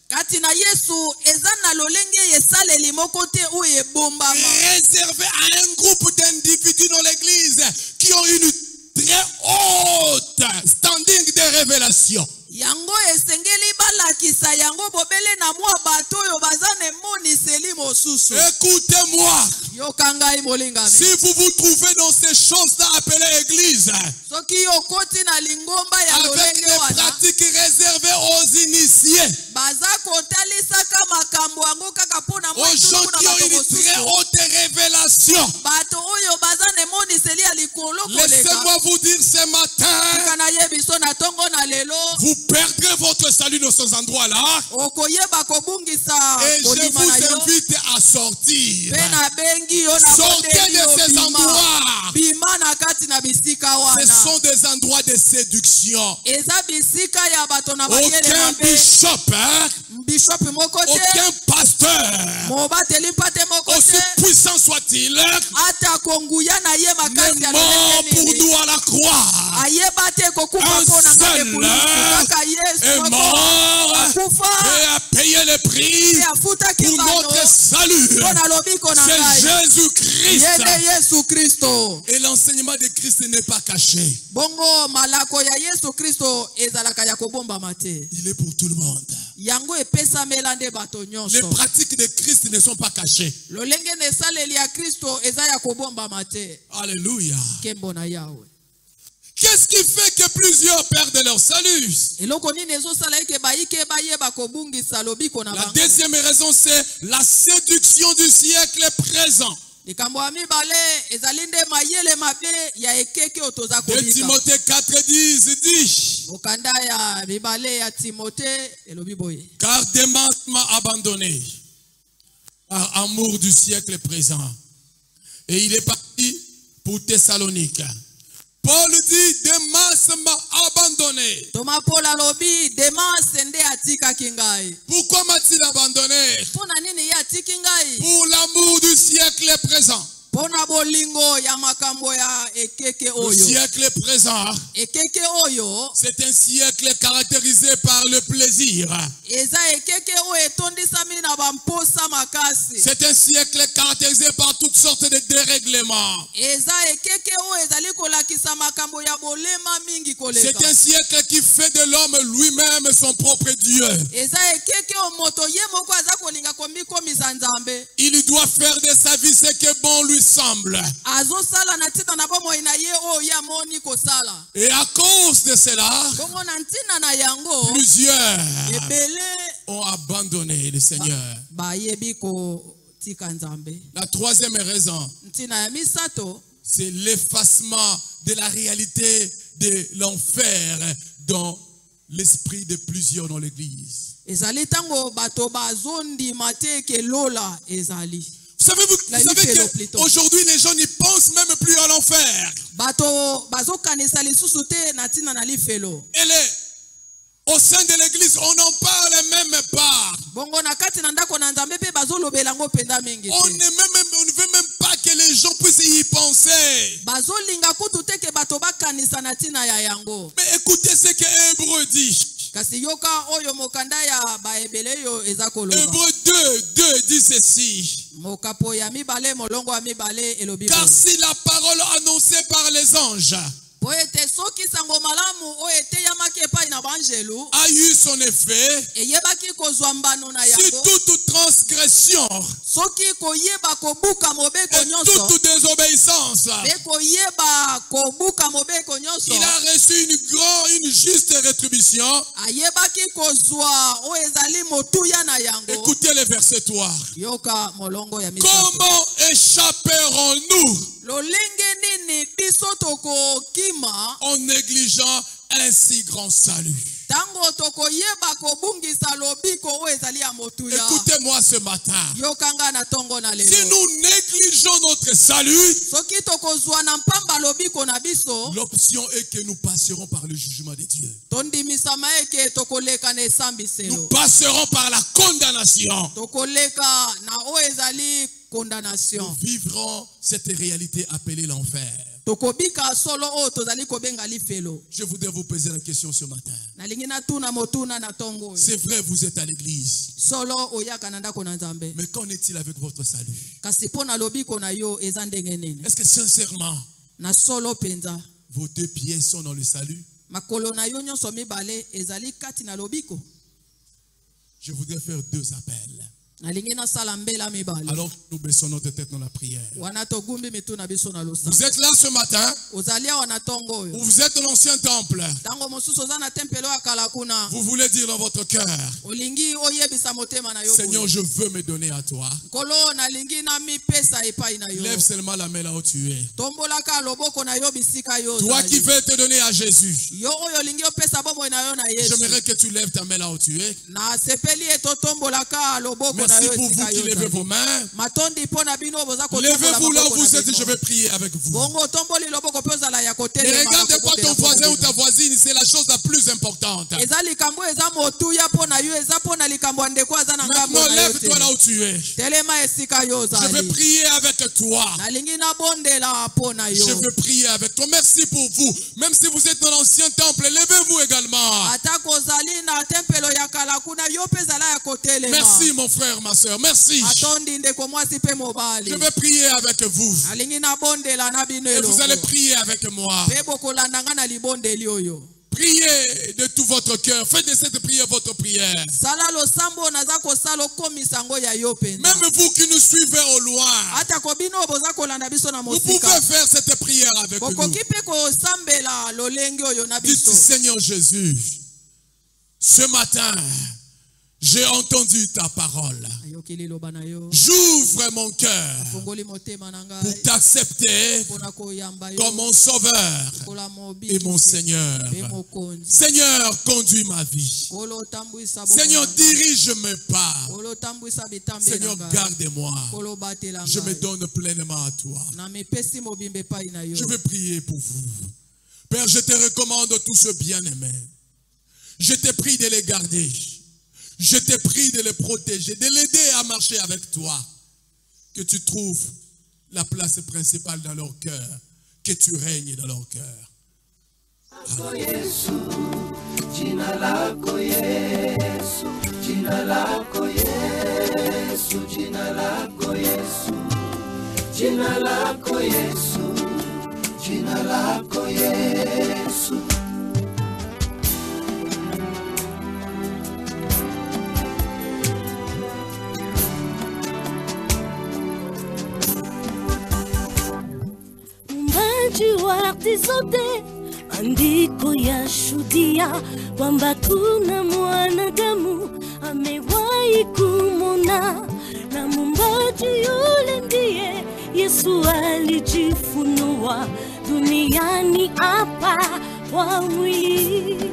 Kati na Yesu eza na lolenge esaleli moko te oyo ebombama. Réservé à un groupe d'individus dans l'église qui ont une très haute standing de révélation. Yango esengeli balakisa yango bobele na mwa bato oyo bazane moni seli mosusu. Écoutez-moi, Yokangai molingami. si vous vous trouvez dans ces choses-là appelées église, Soki yokoti na lingomba ya avec lolenge des wana. pratiques réservées aux initiés, Baza kotalisaka makambo yango kaka pona mwa aux gens kuna qui ont bato une très mosusu. haute révélation. Bato oyo bazane moni seli ya likolo koleka. Laissez-moi vous dire ce matin, Kana yebiso na tongo na lelo. vous perdrez votre salut dans ces endroits-là. Okoyeba kobungisa Et je kondima na vous yo. invite à sortir. Pena bengi yo na Sortez bondeli de yo ces bima. endroits. Bima na kati na bisika Ce wana. sont des endroits de séduction. Eza bisika ya bato na bayele Aucun mabe. bishop, hein, Bishop moko te. aucun pasteur, Mobateli mpate moko aussi te. puissant soit-il, Ata konguya na ye makasi n'est ya mort lolenge pour nini. nous à la croix. Ayeba te kokufa Un mpona nga seul lekulu. Kaka est Yesu moko. mort Akufa. et a payé le prix E afutaki pour bano. notre salut. Mpona lobiko na C'est ngai. Jésus-Christ. Yende Yesu Kristo. Et l'enseignement de Christ n'est pas caché. Bongo malako ya Yesu Kristo ezalaka ya kobombama te. Il est pour tout le monde. Yango epesamela nde bato Les nyonso. pratiques de Christ ne sont pas cachées. Lolenge na esaleli ya Kristo eza ya kobombama te. Alléluia. Kembo na Yahweh. Qu'est-ce qui fait que plusieurs perdent leur salut? Eloko nini ezosala eke bayike bayeba kobungisa lobiko na La bango. deuxième raison, c'est la séduction du siècle présent. Likambo ya mibale ezali nde mayele mabe ya ekeke oyo toza De kobika. Timothée 4:10 dit, Mokanda ya mibale ya Timote elobi boye. car Démas m'a abandonné par amour du siècle présent. Et il est parti pour Thessalonique. Paul dit, Démas m'a abandonné. Toma Paul alobi Demas nde atikaki ngai. Pourquoi m'a-t-il abandonné? Mpona nini ye atiki ngai? Pour l'amour du siècle présent. Mpona bolingo ya makambo ya ekeke Le oyo. siècle présent, Ekeke oyo c'est un siècle caractérisé par le plaisir. eza ekeke oyo etondisami na bamposa makasi. C'est un siècle caractérisé par toutes sortes de dérèglements. Eza ekeke oyo ezali kolakisa makambo ya bolema mingi koleka. C'est un siècle qui fait de l'homme lui-même son propre Dieu. Eza ekeke oyo moto ye moko aza kolinga komikomisa nzambe. Il doit faire de sa vie ce que bon lui semble. Azosala na ntina na bomoi na ye oyo ye amoni kosala. Et à cause de cela, Bongo na ntina na yango plusieurs ebele ont abandonné le Seigneur. bayebi kotika nzambe. La troisième raison, Ntina ya misato c'est l'effacement de la réalité de l'enfer dans l'esprit de plusieurs dans l'église. ezali tango bato bazondima te ke lola ezali. Vous savez qu'aujourd'hui, les gens n'y pensent même plus à l'enfer. Bato bazokanisa lisusu te na ntina na lifelo. Au sein de l'église, on n'en parle même pas. Bongo na kati na ndako na nzambe pe bazolobela yango penda mingi On te. ne veut même pas que les gens puissent y penser. Bazolinga kutu te ke bato bakanisa na ntina ya yango. Mais écoutez ce que Hébreu dit. kasi yoka oyo mokanda ya baebele yo eza koloba. Hébreux 2 dit ceci. Mokapo ya mibale molongo ya mibale elobi. Car si la parole annoncée par les anges poete soki sango malamu oyo eteyamaki epai na banjelu a eu son effet, eyebaki kozwa mbano na si yango toute transgression soki koyeba kobuka mobeko et nyonso toute désobéissance, mpe koyeba kobuka mobeko nyonso il a reçu une juste rétribution. ayebaki kozwa oyo ezali motuya na yango. Écoutez le verset 3. Yoka molongo ya misato. Comment échapperons-nous lolenge nini biso tokokima en négligeant un si grand salut? tango tokoyeba kobungisa lobiko oyo ezali ya motuya. Écoutez-moi ce matin. Yokanga na tongo na lelo. Si nous négligeons notre salut, soki tokozwa na mpamba lobiko na biso, l'option est que nous passerons par le jugement de Dieu. tondimisama eke tokoleka na esambiselo. Nous passerons par la condamnation. Tokoleka na oyo ezali condamnation. Nous vivrons cette réalité appelée l'enfer. Tokobika solo o tozali kobenga lifelo. Je voudrais vous poser la question ce matin. Nalingi na tuna motuna na tongo. C'est vrai, vous êtes à l'église. Solo oyaka na ndako na Nzambe. Mais qu'en est-il avec votre salut? Kasi pona lobiko na yo eza ndenge nini? Est-ce que sincèrement, Na solo penza vos deux pieds sont dans le salut? makolo na yo nyonso mibale ezali kati na lobiko? Je voudrais faire deux appels. Nalingi na sala mbela mibale. Alors nous baissons notre tête dans la prière. Wana togumbi mituna biso na losa. Vous êtes là ce matin, Ozalia wana tongo yo. ou vous êtes dans l'ancien temple. Tango mosusu oza na tempelo ya kala kuna. Vous voulez dire dans votre cœur, Olingi oyebisa motema na yo. Seigneur, je veux me donner à toi. Kolo nalingi na mipesa epai na yo. Lève seulement la main là où tu es. Tombolaka loboko na yo bisika yo. Toi qui veux te donner à Jésus, Yo oyo lingi opesa bomo na yo na Yesu. j'aimerais que tu lèves ta main là où tu es. Na sepeli eto tombolaka loboko na Merci yo pour vous bisika qui yo. levez vos mains. Matondi pona bino boza ko Levez-vous là où vous êtes, je vais prier avec vous. Bongo tomboli loboko pe ozala ya Ne kotelema. regarde pas ton voisin ou ta voisine, c'est la chose la plus importante. Eza likambo eza motuya pona yo eza pona likambo ndeko aza na ngambo Maintenant, na yo. lève-toi là où tu es. Telema esika yo Je vais zali. prier avec toi. Nalingi na bondela pona yo. Je veux prier avec toi. Merci pour vous. Même si vous êtes dans l'ancien temple, levez-vous également. Atako zali na tempelo ya kala kuna yo pe zala ya kotelema. Merci mon frère, ma soeur. Merci. Atondi ndeko mwasi pe mobali. Je vais prier avec vous. Nalingi na bondela na bino Et elongo. vous allez prier avec moi. Pe bokolanda nga na libondeli oyo. Priez de tout votre cœur. Faites de cette prière votre prière. Sala lo sambo naza kosala komisa ngo ya yo penza. Même vous qui nous suivez au loin, Ata ko bino boza kolanda biso na vous pouvez mosika. faire cette prière avec nous. Bokoki pe kosambela lolenge oyo na Dites, biso. Seigneur Jésus, ce matin, j'ai entendu ta parole. Ayokeli loba na yo. J'ouvre mon cœur Fongoli motema na ngai. pour t'accepter Pona koyamba yo. comme mon sauveur Kola mobi. et mon Seigneur. Pe mokonzi. Seigneur, conduis ma vie. Kolo tambuisa Seigneur, dirige mes pas. Kolo tambuisa bitambe Seigneur, na ngai. garde-moi. Kolo batela Je me ngai. donne pleinement à toi. Na mepesi mobimbe pai na yo. Je vais prier pour vous. Père, je te recommande tout ce bien-aimé. Je te prie de les garder. Je te prie de les protéger, de l'aider à marcher avec toi. Que tu trouves la place principale dans leur cœur. Que tu règnes dans leur cœur. Yesu, jina lako Yesu, jina lako Yesu, jina lako Yesu, jina lako Yesu, jina lako Yesu. Muumbaji wa ardhi zote, andiko ya shuhudia kwamba kuna mwanadamu amewahi kumwona, na muumbaji yule ndiye Yesu alijifunua duniani hapa kwa mwili.